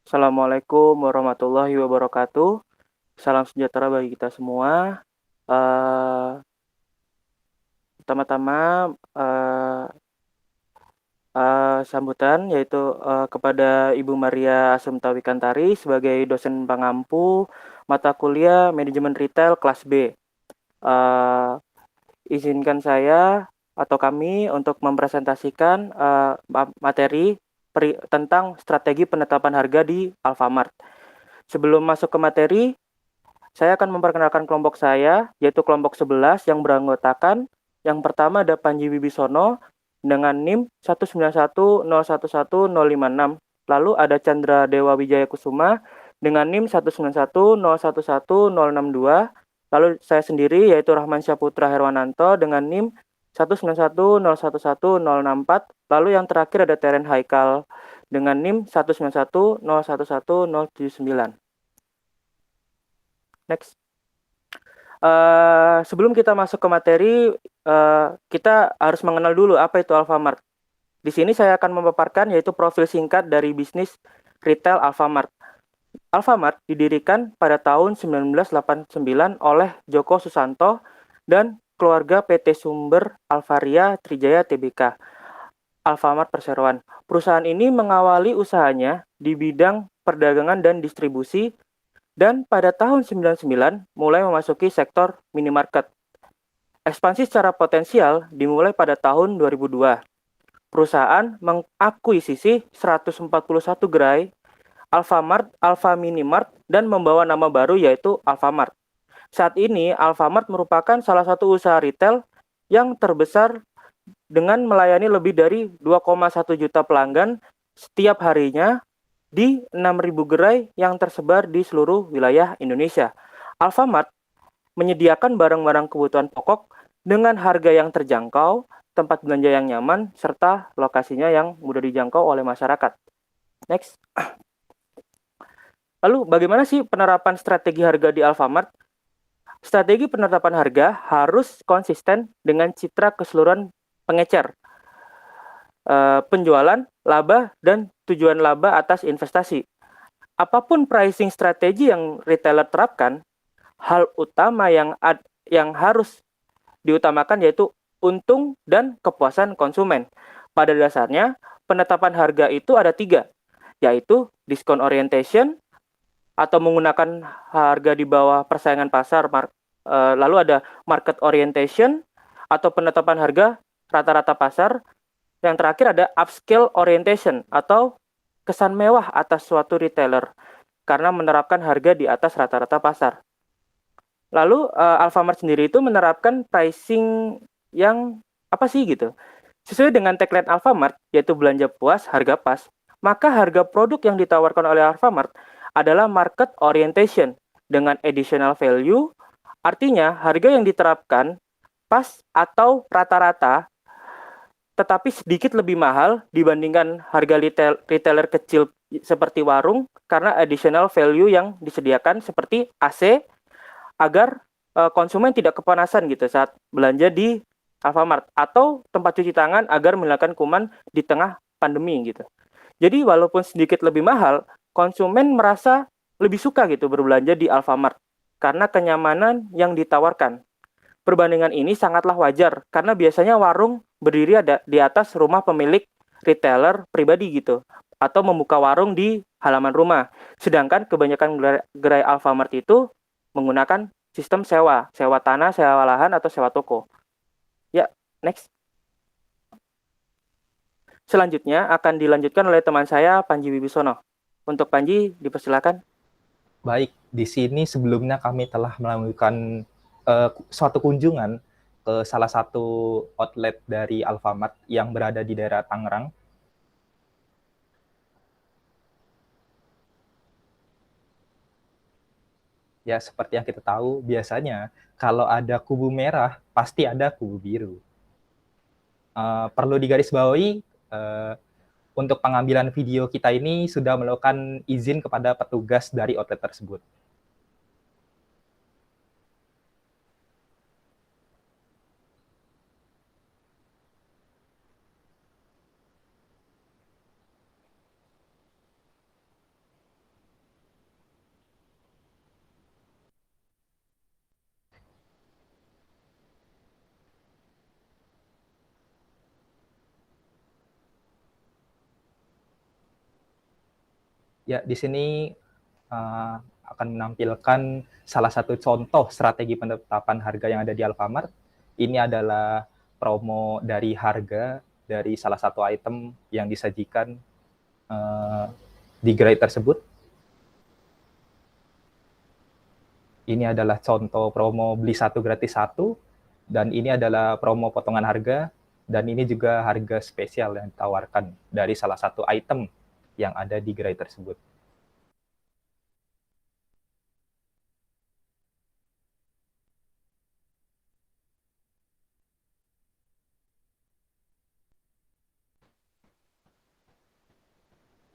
Assalamualaikum warahmatullahi wabarakatuh. Salam sejahtera bagi kita semua. Eh, Pertama-tama eh, sambutan yaitu kepada Ibu Maria Asumta Wikantari sebagai dosen pengampu mata kuliah Manajemen Retail kelas B. Eh, Izinkan saya atau kami untuk mempresentasikan materi tentang strategi penetapan harga di Alfamart. Sebelum masuk ke materi, saya akan memperkenalkan kelompok saya, yaitu kelompok 11 yang beranggotakan yang pertama ada Panji Wibisono dengan NIM 191011056. Lalu ada Chandra Dewa Wijaya Kusuma dengan NIM 191011062. Lalu saya sendiri yaitu Rahman Syaputra Herwananto dengan NIM 191011064. Lalu yang terakhir ada Teren Haikal dengan NIM 191011079. Next. Sebelum kita masuk ke materi, kita harus mengenal dulu apa itu Alfamart. Di sini saya akan memaparkan yaitu profil singkat dari bisnis retail Alfamart. Alfamart didirikan pada tahun 1989 oleh Joko Susanto dan keluarga PT Sumber Alvaria Trijaya Tbk, Alfamart Perseroan. Perusahaan ini mengawali usahanya di bidang perdagangan dan distribusi dan pada tahun 99 mulai memasuki sektor minimarket. Ekspansi secara potensial dimulai pada tahun 2002. Perusahaan mengakuisisi 141 gerai Alfamart, Alfa Minimart, dan membawa nama baru yaitu Alfamart. Saat ini, Alfamart merupakan salah satu usaha retail yang terbesar dengan melayani lebih dari 2,1 juta pelanggan setiap harinya di 6.000 gerai yang tersebar di seluruh wilayah Indonesia. Alfamart menyediakan barang-barang kebutuhan pokok dengan harga yang terjangkau, tempat belanja yang nyaman, serta lokasinya yang mudah dijangkau oleh masyarakat. Next. Lalu bagaimana sih penerapan strategi harga di Alfamart? Strategi penetapan harga harus konsisten dengan citra keseluruhan pengecer, penjualan, laba, dan tujuan laba atas investasi. Apapun pricing strategi yang retailer terapkan, hal utama yang harus diutamakan yaitu untung dan kepuasan konsumen. Pada dasarnya, penetapan harga itu ada tiga, yaitu discount orientation atau menggunakan harga di bawah persaingan pasar, lalu ada market orientation atau penetapan harga rata-rata pasar, yang terakhir ada upscale orientation atau kesan mewah atas suatu retailer karena menerapkan harga di atas rata-rata pasar. Lalu Alfamart sendiri itu menerapkan pricing yang apa sih gitu? Sesuai dengan tagline Alfamart, yaitu belanja puas, harga pas, maka harga produk yang ditawarkan oleh Alfamart adalah market orientation dengan additional value, artinya harga yang diterapkan pas atau rata-rata tetapi sedikit lebih mahal dibandingkan harga retailer kecil seperti warung karena additional value yang disediakan seperti AC agar konsumen tidak kepanasan gitu saat belanja di Alfamart atau tempat cuci tangan agar menghilangkan kuman di tengah pandemi gitu. Jadi walaupun sedikit lebih mahal, konsumen merasa lebih suka gitu berbelanja di Alfamart karena kenyamanan yang ditawarkan. Perbandingan ini sangatlah wajar karena biasanya warung berdiri di atas rumah pemilik retailer pribadi gitu atau membuka warung di halaman rumah. Sedangkan kebanyakan gerai Alfamart itu menggunakan sistem sewa, sewa tanah, sewa lahan atau sewa toko. Ya, next. Selanjutnya akan dilanjutkan oleh teman saya Panji Wibisono. Untuk Panji dipersilakan. Baik, di sini sebelumnya kami telah melakukan suatu kunjungan ke salah satu outlet dari Alfamart yang berada di daerah Tangerang. Ya, seperti yang kita tahu, biasanya kalau ada kubu merah, pasti ada kubu biru. Perlu digarisbawahi, untuk pengambilan video kita ini sudah melakukan izin kepada petugas dari outlet tersebut. Ya, di sini akan menampilkan salah satu contoh strategi penetapan harga yang ada di Alfamart. Ini adalah promo dari harga dari salah satu item yang disajikan di gerai tersebut. Ini adalah contoh promo beli satu gratis satu, dan ini adalah promo potongan harga, dan ini juga harga spesial yang ditawarkan dari salah satu item yang ada di gerai tersebut.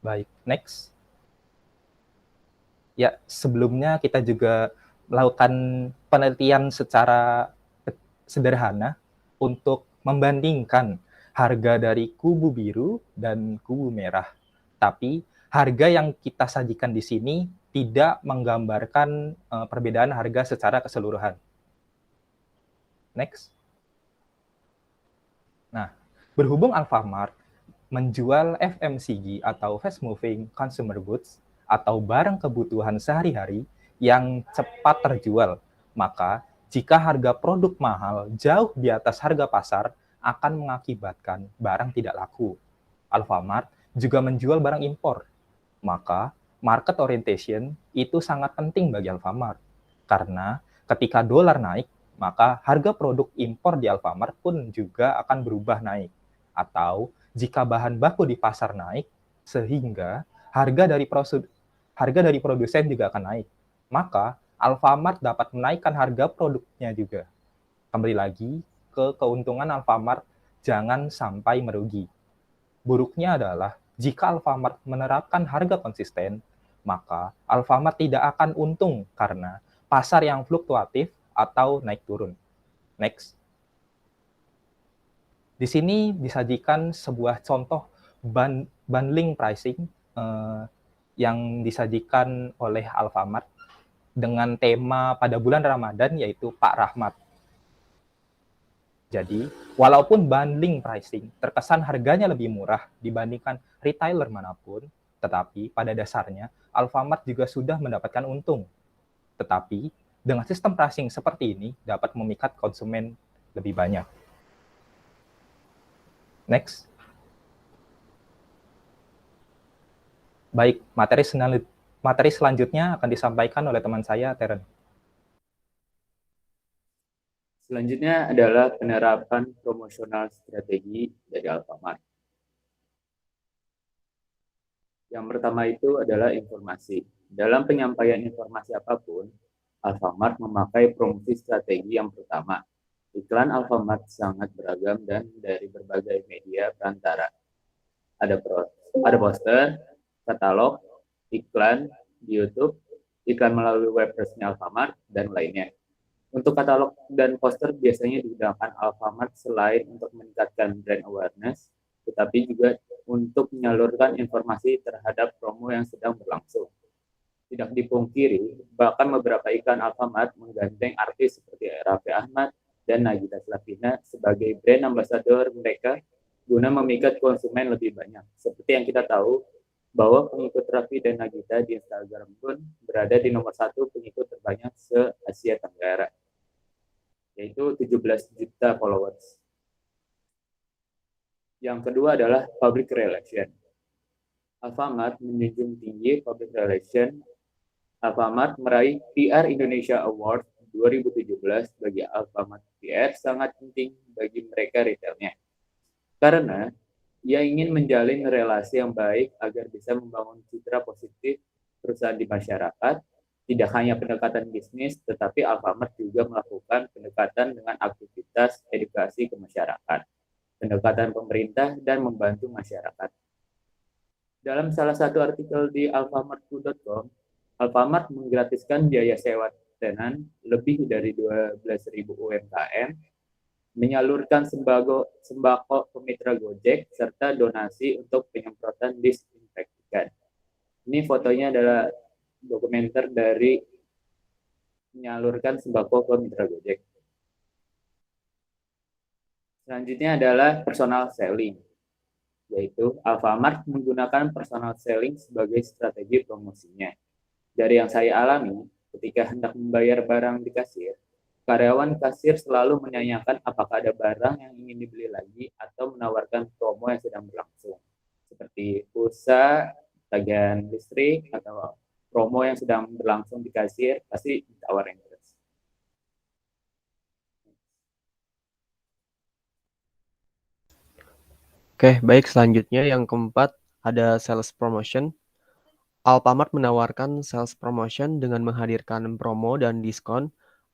Baik, next. Ya, sebelumnya kita juga melakukan penelitian secara sederhana untuk membandingkan harga dari kubu biru dan kubu merah. Tapi harga yang kita sajikan di sini tidak menggambarkan perbedaan harga secara keseluruhan. Next. Nah, berhubung Alfamart menjual FMCG atau fast moving consumer goods atau barang kebutuhan sehari-hari yang cepat terjual, maka jika harga produk mahal jauh di atas harga pasar akan mengakibatkan barang tidak laku. Alfamart juga menjual barang impor, maka market orientation itu sangat penting bagi Alfamart. Karena ketika dolar naik, maka harga produk impor di Alfamart pun juga akan berubah naik. Atau jika bahan baku di pasar naik, sehingga harga dari produsen juga akan naik. Maka Alfamart dapat menaikkan harga produknya juga. Kembali lagi ke keuntungan Alfamart, jangan sampai merugi. Buruknya adalah jika Alfamart menerapkan harga konsisten, maka Alfamart tidak akan untung karena pasar yang fluktuatif atau naik turun. Next. Di sini disajikan sebuah contoh bundling pricing yang disajikan oleh Alfamart dengan tema pada bulan Ramadan, yaitu Pak Rahmat. Jadi, walaupun bundling pricing terkesan harganya lebih murah dibandingkan retailer manapun, tetapi pada dasarnya Alfamart juga sudah mendapatkan untung. Tetapi, dengan sistem pricing seperti ini dapat memikat konsumen lebih banyak. Next. Baik, materi selanjutnya akan disampaikan oleh teman saya, Teren. Selanjutnya adalah penerapan promosional strategi dari Alfamart. Yang pertama itu adalah informasi. Dalam penyampaian informasi apapun, Alfamart memakai promosi strategi yang pertama. Iklan Alfamart sangat beragam dan dari berbagai media perantara. Ada poster, katalog, iklan di YouTube, iklan melalui web resmi Alfamart, dan lainnya. Untuk katalog dan poster biasanya digunakan Alfamart selain untuk meningkatkan brand awareness, tetapi juga untuk menyalurkan informasi terhadap promo yang sedang berlangsung. Tidak dipungkiri, bahkan beberapa iklan Alfamart menggandeng artis seperti Raffi Ahmad dan Nagita Slavina sebagai brand ambassador mereka guna memikat konsumen lebih banyak. Seperti yang kita tahu, bahwa pengikut Raffi dan Nagita di Instagram pun berada di nomor 1 pengikut terbanyak se-Asia Tenggara, yaitu 17 juta followers. Yang kedua adalah public relation. Alfamart menjunjung tinggi public relation. Alfamart meraih PR Indonesia Award 2017 bagi Alfamart PR sangat penting bagi mereka retailnya. Karena ia ingin menjalin relasi yang baik agar bisa membangun citra positif perusahaan di masyarakat. Tidak hanya pendekatan bisnis, tetapi Alfamart juga melakukan pendekatan dengan aktivitas edukasi ke masyarakat, pendekatan pemerintah, dan membantu masyarakat. Dalam salah satu artikel di alfamart.com, Alfamart menggratiskan biaya sewa tenan lebih dari 12.000 UMKM, menyalurkan sembako ke mitra Gojek, serta donasi untuk penyemprotan disinfektan. Ini fotonya adalah dokumenter dari menyalurkan sembako ke mitra Gojek. Selanjutnya adalah personal selling. yaitu Alfamart menggunakan personal selling sebagai strategi promosinya. Dari yang saya alami, ketika hendak membayar barang di kasir, karyawan kasir selalu menanyakan apakah ada barang yang ingin dibeli lagi atau menawarkan promo yang sedang berlangsung, seperti pulsa, tagihan listrik, atau promo yang sedang berlangsung di kasir, pasti ditawarin terus. Oke, baik, selanjutnya yang keempat ada sales promotion. Alfamart menawarkan sales promotion dengan menghadirkan promo dan diskon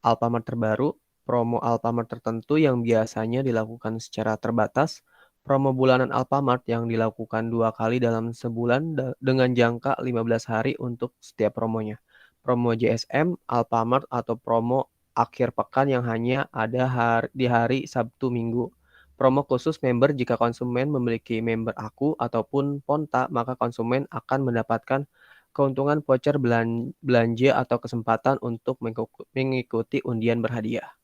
Alfamart terbaru, promo Alfamart tertentu yang biasanya dilakukan secara terbatas, promo bulanan Alfamart yang dilakukan 2 kali dalam sebulan dengan jangka 15 hari untuk setiap promonya. Promo JSM, Alfamart atau promo akhir pekan yang hanya ada di hari Sabtu Minggu. Promo khusus member jika konsumen memiliki member aku ataupun Ponta, maka konsumen akan mendapatkan keuntungan voucher belanja atau kesempatan untuk mengikuti undian berhadiah.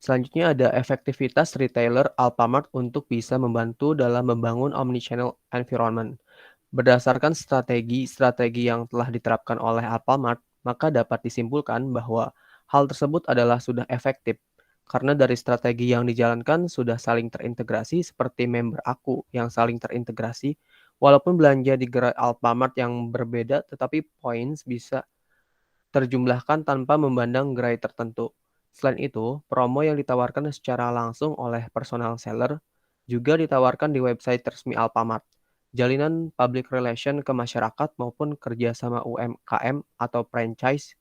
Selanjutnya ada efektivitas retailer Alfamart untuk bisa membantu dalam membangun omnichannel environment. Berdasarkan strategi yang telah diterapkan oleh Alfamart, maka dapat disimpulkan bahwa hal tersebut adalah sudah efektif. Karena dari strategi yang dijalankan sudah saling terintegrasi seperti member aku yang saling terintegrasi, walaupun belanja di gerai Alfamart yang berbeda, tetapi points bisa terjumlahkan tanpa memandang gerai tertentu. Selain itu, promo yang ditawarkan secara langsung oleh personal seller juga ditawarkan di website resmi Alfamart. Jalinan public relation ke masyarakat maupun kerjasama UMKM atau franchise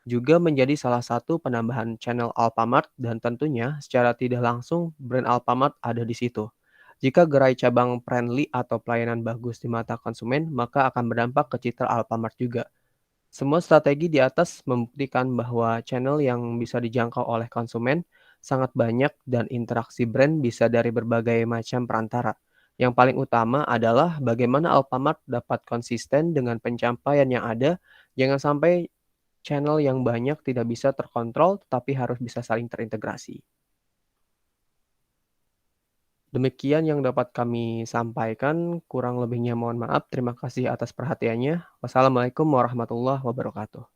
juga menjadi salah satu penambahan channel Alfamart dan tentunya secara tidak langsung brand Alfamart ada di situ. Jika gerai cabang friendly atau pelayanan bagus di mata konsumen, maka akan berdampak ke citra Alfamart juga. Semua strategi di atas membuktikan bahwa channel yang bisa dijangkau oleh konsumen sangat banyak dan interaksi brand bisa dari berbagai macam perantara. Yang paling utama adalah bagaimana Alfamart dapat konsisten dengan pencapaian yang ada, jangan sampai channel yang banyak tidak bisa terkontrol tetapi harus bisa saling terintegrasi. Demikian yang dapat kami sampaikan, kurang lebihnya mohon maaf. Terima kasih atas perhatiannya. Wassalamualaikum warahmatullahi wabarakatuh.